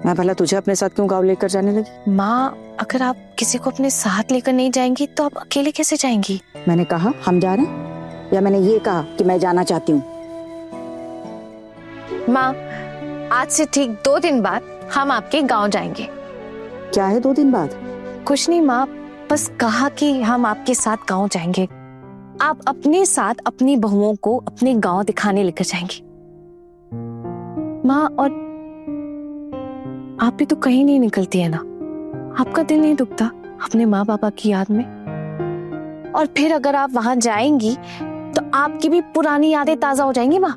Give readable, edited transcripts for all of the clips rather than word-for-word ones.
मैं भला तुझे अपने साथ क्यों गाँव लेकर जाने लगी? माँ, अगर आप किसी को अपने साथ लेकर नहीं जाएंगी तो आप अकेले कैसे जाएंगी? मैंने कहा हम जा रहे हैं, या मैंने ये कहा कि मैं जाना चाहती हूँ? माँ, आज से ठीक 2 दिन बाद हम आपके गांव जाएंगे। क्या है 2 दिन बाद? कुछ नहीं माँ, बस कहा कि हम आपके साथ गांव जाएंगे। आप अपने साथ अपनी बहुओं को अपने गांव दिखाने लेकर जाएंगी। माँ, और आप भी तो कहीं नहीं निकलती है ना, आपका दिल नहीं दुखता अपने माँ पापा की याद में? और फिर अगर आप वहां जाएंगी तो आपकी भी पुरानी यादें ताजा हो जाएंगी माँ,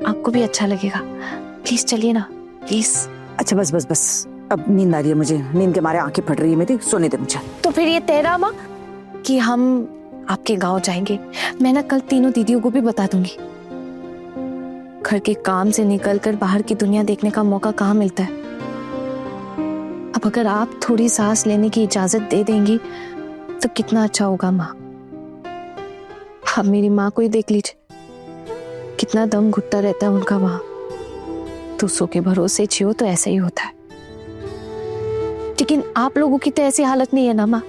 आपको भी अच्छा लगेगा। प्लीज चलिए ना, प्लीज। अच्छा बस बस बस, अब नींद आ रही है मुझे, नींद के मारे आंखें फट रही है मेरी, सोने दे मुझे। तो फिर ये तय रहा माँ कि हम आपके गांव जाएंगे। मैं ना कल तीनों दीदियों को भी बता दूंगी। घर के काम से निकलकर बाहर की दुनिया देखने का मौका कहाँ मिलता है। अब अगर आप थोड़ी सांस लेने की इजाजत दे देंगी तो कितना अच्छा होगा माँ। अब मेरी माँ को ही देख लीजिए, कितना दम घुटता रहता है उनका वहां। दूसरों के भरोसे जियो तो ऐसा ही होता है, लेकिन आप लोगों की तो ऐसी हालत नहीं है ना माँ।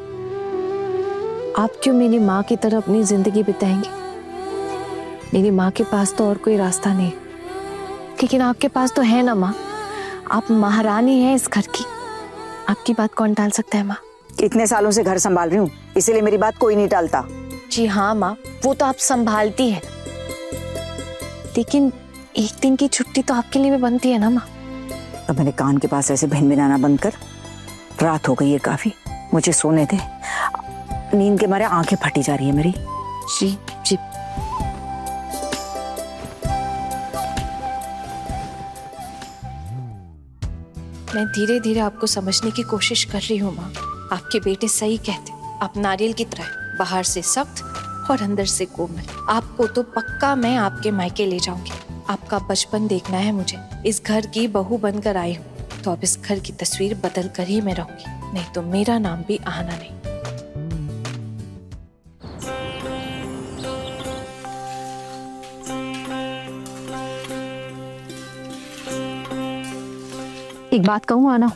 आप क्यों मेरी माँ की तरह अपनी जिंदगी बिताएंगे? मेरी माँ के पास तो और कोई रास्ता नहीं, लेकिन आपके पास तो है ना माँ। आप महारानी हैं इस घर की, आपकी बात कौन टाल सकता है माँ? इतने सालों से घर संभाल रही हूँ, इसीलिए मेरी बात कोई नहीं टालता। जी हाँ माँ, वो तो आप संभालती हैं, लेकिन एक दिन की छुट्टी तो आपके लिए भी बनती है ना माँ। अब मैंने कान के पास ऐसे भिनभिनाना बंद कर, रात हो गई है काफी, मुझे सोने दे। नींद के मारे आंखें फटी जा रही है मेरी। जी जी। मैं धीरे धीरे आपको समझने की कोशिश कर रही हूँ माँ। आपके बेटे सही कहते, आप नारियल की तरह बाहर से सख्त और अंदर से कोमल। आपको तो पक्का मैं आपके मायके ले जाऊंगी। आपका बचपन देखना है मुझे। इस घर की बहू बनकर आई हूँ तो अब इस घर की तस्वीर बदल कर ही मैं रहूंगी, नहीं तो मेरा नाम भी आना नहीं। एक बात कहूँ आना,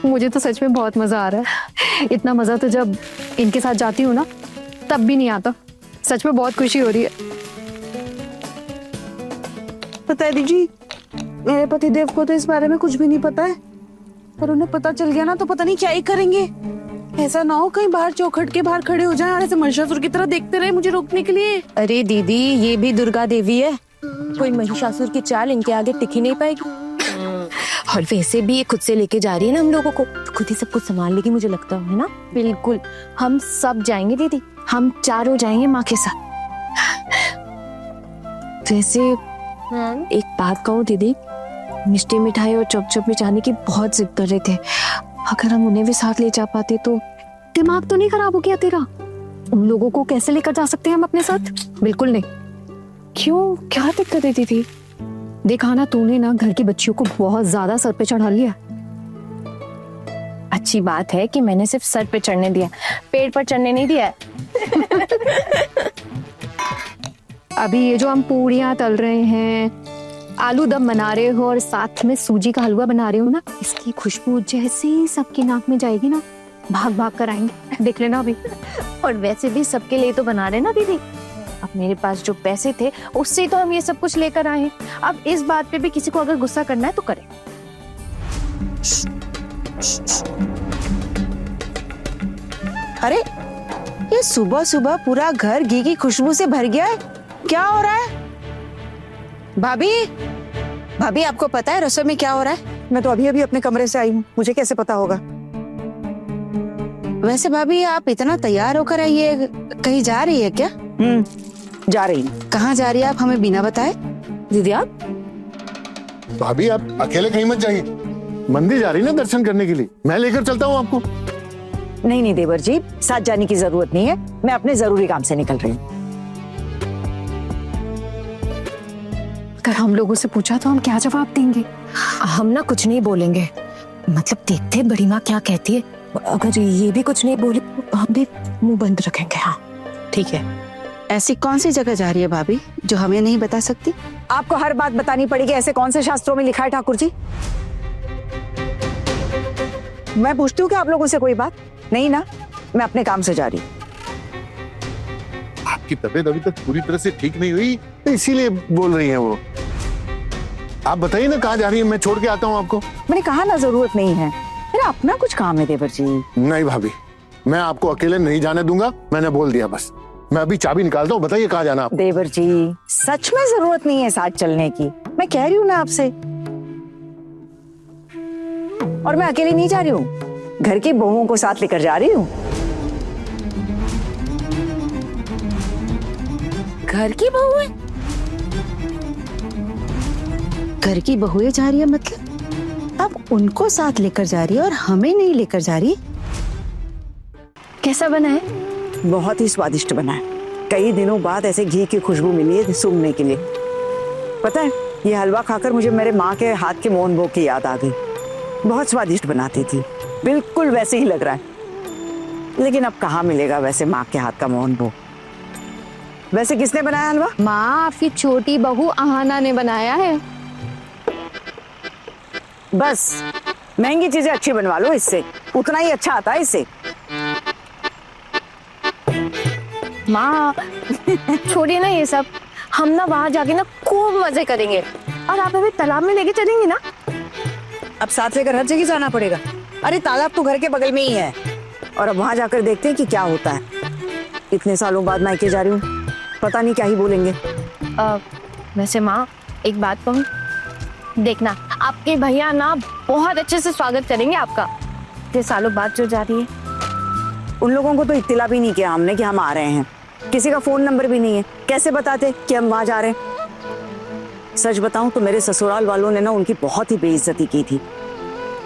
मुझे तो सच में बहुत मजा आ रहा है। इतना मजा तो जब इनके साथ जाती हूँ ना तब भी नहीं आता। सच में बहुत खुशी हो रही है। पता है दीदी, मेरे पति देव को तो इस बारे में कुछ भी नहीं पता है, पर उन्हें पता चल गया ना तो पता नहीं क्या ही करेंगे। ऐसा ना हो कहीं बाहर चौखट के बाहर खड़े हो जाएं और ऐसे महिषासुर की तरह देखते रहे मुझे रोकने के लिए। अरे दीदी, ये भी दुर्गा देवी है, कोई महिषासुर की चाल इनके आगे टिक ही नहीं पाएगी। और वैसे भी ये खुद से लेके जा रही है ना हम लोगों को, तो खुद ही सब कुछ संभाल लेगी मुझे लगता है ना। बिल्कुल, हम सब जाएंगे दीदी, हम चारों जाएंगे माँ के साथ। वैसे एक बात कहूँ दीदी, मिष्टी मिठाई और चुप में जाने की बहुत जिद कर रहे थे। अगर हम उन्हें भी साथ ले जा पाते तो। दिमाग तो नहीं खराब हो गया तेरा? उन लोगों को कैसे लेकर जा सकते हैं हम अपने साथ? बिल्कुल नहीं। क्यों, क्या दिक्कत है दीदी? देखा ना तूने ना घर की बच्चियों को बहुत ज्यादा सर पे चढ़ा लिया। अच्छी बात है कि मैंने सिर्फ सर पे चढ़ने दिया, पेड़ पर चढ़ने नहीं दिया। अभी ये जो हम पूड़ियाँ तल रहे हैं, आलू दम बना रहे हो और साथ में सूजी का हलवा बना रहे हो ना, इसकी खुशबू जैसे ही सबकी नाक में जाएगी ना, भाग भाग कर आएंगे, देख लेना अभी। और वैसे भी सबके लिए तो बना रहे ना दीदी। अब मेरे पास जो पैसे थे उससे तो हम ये सब कुछ लेकर आए हैं। अब इस बात पे भी किसी को अगर गुस्सा करना है तो करे। अरे ये सुबह सुबह पूरा घर घी की खुशबू से भर गया है, क्या हो रहा है? भाभी, भाभी आपको पता है रसोई में क्या हो रहा है? मैं तो अभी अभी अपने कमरे से आई हूँ, मुझे कैसे पता होगा? वैसे भाभी आप इतना तैयार होकर आई है, कहीं जा रही है क्या? जा रही हूँ। कहाँ जा रही है आप हमें बिना बताए? दीदी आप? भाभी आप अकेले कहीं मत जाइए, मंदिर जा रही ना दर्शन करने के लिए, मैं लेकर चलता हूँ आपको। नहीं नहीं देवर जी, साथ जाने की जरूरत नहीं है, मैं अपने जरूरी काम से निकल रही हूँ। अगर हम लोगों से पूछा तो हम क्या जवाब देंगे? हम ना कुछ नहीं बोलेंगे, मतलब देखते बड़ी माँ क्या कहती है। अगर ये भी कुछ नहीं बोली तो हम भी मुंह बंद रखेंगे। हाँ ठीक है। ऐसी कौन सी जगह जा रही है भाभी जो हमें नहीं बता सकती? आपको हर बात बतानी पड़ेगी? ऐसे कौन से शास्त्रों में लिखा है ठाकुर जी? मैं पूछती हूँ कि आप लोगों से कोई बात नहीं ना? मैं अपने काम से जा रही हूँ। आपकी तबीयत अभी तक पूरी तरह से ठीक नहीं हुई, इसीलिए बोल रही हैं वो। आप बताइए ना कहाँ जा रही हैं, मैं छोड़ के आता हूँ आपको। मैंने कहा ना जरूरत नहीं है, मेरा अपना कुछ काम है देवर जी। नहीं भाभी, मैं आपको अकेले नहीं जाने दूंगा, मैंने बोल दिया बस। मैं अभी चाबी निकालता हूँ, बताइए कहाँ जाना आप। देवर जी सच में जरूरत नहीं है साथ चलने की, मैं कह रही हूँ ना आपसे। और मैं अकेली नहीं जा रही हूँ, घर की बहुओं को साथ लेकर जा रही हूँ। घर की बहू है? घर की बहुएं जा रही है मतलब? अब उनको साथ लेकर जा रही है और हमें नहीं लेकर जा रही? कैसा बना है? बहुत ही स्वादिष्ट बना है। कई दिनों बाद ऐसे घी की खुशबू मिली है सूंघने के लिए। पता है, ये हलवा खाकर मुझे मेरे माँ के हाथ के मोहन भोग की याद आ गई। बहुत स्वादिष्ट बनाती थी, बिल्कुल वैसे ही लग रहा है। लेकिन अब कहाँ मिलेगा वैसे माँ के हाथ का मोहन भोग। वैसे किसने बनाया हलवा? माँ आपकी छोटी बहू आहाना ने बनाया है। बस महंगी चीजें अच्छी बनवा लो इससे, उतना ही अच्छा आता है इससे। माँ छोड़िए ना ये सब, हम ना वहां जाके ना खूब मजे करेंगे और आप हमें तालाब में लेके चलेंगे ना? अब साथ लेकर हर जगह जाना पड़ेगा? अरे तालाब तो घर के बगल में ही है, और अब वहां जाकर देखते हैं कि क्या होता है। इतने सालों बाद मायके जा रही हूँ, पता नहीं क्या ही बोलेंगे। वैसे माँ एक बात कहूँ, देखना आपके भैया ना बहुत अच्छे से स्वागत करेंगे आपका। इतने सालों बाद जो जा रही है। उन लोगों को तो इत्तिला भी नहीं किया हमने कि हम आ रहे हैं, किसी का फोन नंबर भी नहीं है, कैसे बताते कि हम वहां जा रहे हैं? सच बताऊं तो मेरे ससुराल वालों ने ना उनकी बहुत ही बेइज्जती की थी।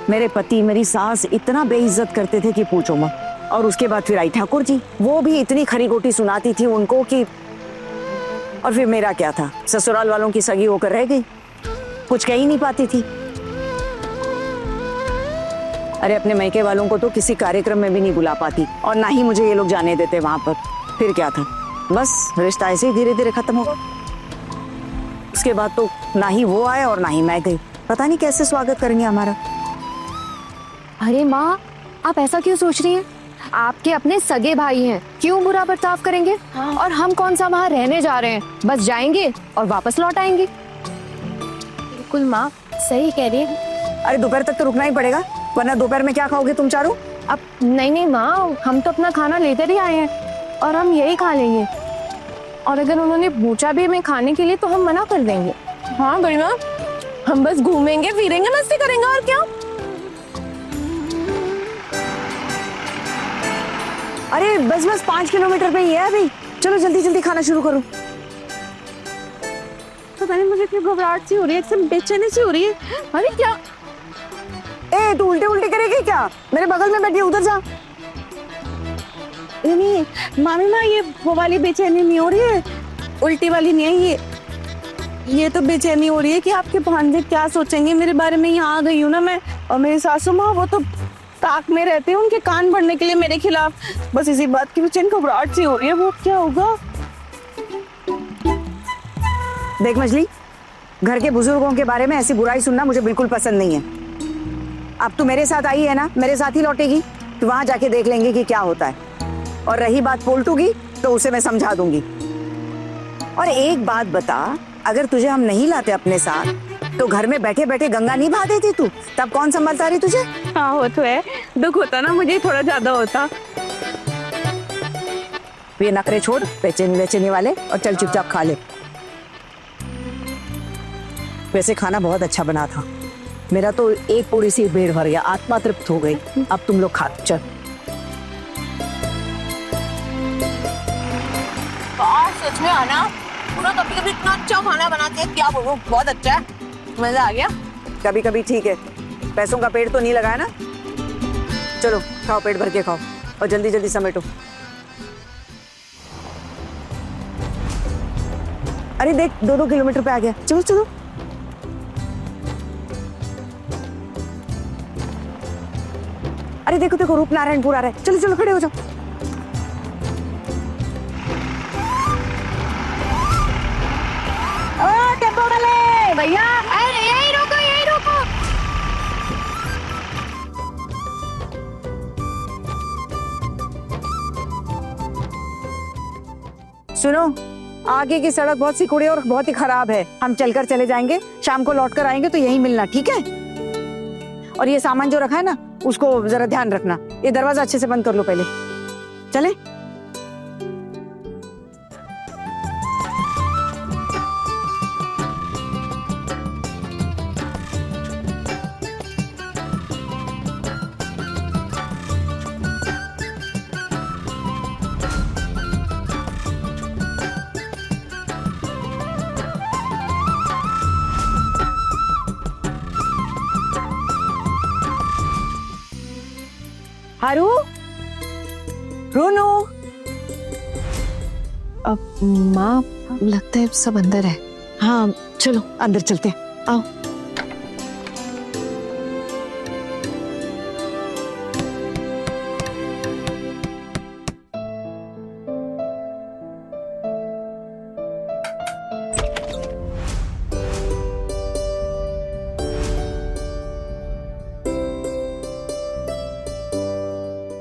मेरे पति मेरी सास इतना बेइज्जत करते थे कि पूछो मत। और उसके बाद फिर आई ठाकुर जी, वो भी इतनी खरी गोटी सुनाती थी उनको कि, और फिर मेरा क्या था, ससुराल वालों की सगी होकर रह गई, कुछ कह ही नहीं पाती थी। अरे अपने मैके वालों को तो किसी कार्यक्रम में भी नहीं बुला पाती, और ना ही मुझे ये लोग जाने देते वहां पर। फिर क्या था, बस रिश्ता ऐसे ही धीरे धीरे खत्म होगा। उसके बाद तो ना ही वो आए और ना ही मैं गई। पता नहीं कैसे स्वागत करेंगे हमारा। अरे माँ आप ऐसा क्यों सोच रही हैं? आपके अपने सगे भाई हैं, क्यों बुरा बर्ताव करेंगे? और हम कौन सा वहाँ रहने जा रहे हैं, बस जाएंगे और वापस लौट आएंगे। बिल्कुल माँ सही कह रही है। अरे दोपहर तक तो रुकना ही पड़ेगा, वरना दोपहर में क्या खाओगे तुम चारों? अब नहीं माँ, हम तो अपना खाना लेकर ही आए हैं और हम यही खा लेंगे। और अगर उन्होंने पूछा भी हमें खाने के लिए तो हम मना कर देंगे। हाँ बढ़िया, हम बस घूमेंगे फिरेंगे मस्ती करेंगे और क्या। अरे बस बस 5 किलोमीटर पे ही है अभी, चलो जल्दी जल्दी खाना शुरू करो। पता नहीं मुझे क्यों घबराहट सी हो रही है, एकदम बेचैनी सी हो रही है। अरे क्या? ए तू उल्टे उल्टे करेगी क्या? मेरे बगल में बैठी, उधर जा। नहीं मामी माँ, ये वो वाली बेचैनी नहीं हो रही है, उल्टी वाली नहीं है ये तो बेचैनी हो रही है कि आपके भांजे क्या सोचेंगे मेरे बारे में। यहाँ आ गई हूँ ना मैं, और मेरी सासू माँ वो तो ताक में रहते हैं, उनके कान भरने के लिए मेरे खिलाफ। बस इसी बात की बेचैन घबराहट सी हो रही है, वो क्या होगा। देख मछली, घर के बुजुर्गों के बारे में ऐसी बुराई सुनना मुझे बिल्कुल पसंद नहीं है। अब तू मेरे साथ आई है ना, मेरे साथ ही लौटेगी, तो वहां जाके देख लेंगे कि क्या होता है। और रही बात पोल्टू की, तो उसे मैं समझा दूंगी। और एक बात बता, अगर तुझे हम नहीं लाते अपने साथ तो घर में बैठे बैठे गंगा नहीं बहा देती तू, तब कौन संभालता रही तुझे? हाँ वो तो है, दुख होता ना मुझे थोड़ा ज्यादा होता। ये नखरे छोड़ बेचैनी बेचैनी वाले, और चल चुपचाप खा ले। वैसे खाना बहुत अच्छा बना था, मेरा तो एक पूरी सी पेट भर गया, आत्मा तृप्त हो गई। अब तुम लोग खा, चल। सच में आना पूरा कभी कभी इतना अच्छा खाना बनाते हैं, क्या बोलूं, बहुत अच्छा है, मजा आ गया। कभी कभी ठीक है, पैसों का पेड़ तो नहीं लगाया ना। चलो खाओ, पेट भर के खाओ, और जल्दी जल्दी समेटो। अरे देख 2-2 किलोमीटर पे आ गया, चलो चलो। अरे देखो देखो, रूपनारायणपुर आ रहा है, चलो चलो खड़े हो जाओ। भैया अरे यही रोको यही रोको। सुनो, आगे की सड़क बहुत सिकुड़ी और बहुत ही खराब है, हम चलकर चले जाएंगे, शाम को लौट कर आएंगे तो यहीं मिलना, ठीक है? और ये सामान जो रखा है ना, उसको जरा ध्यान रखना। ये दरवाजा अच्छे से बंद कर लो पहले। चले? हारू, रोनो। अब माँ लगता है सब अंदर है। हाँ चलो अंदर चलते हैं, आओ।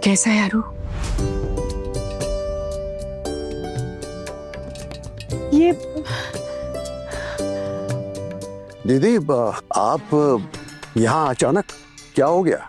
कैसा है यारू? ये दीदी आप यहाँ अचानक क्या हो गया?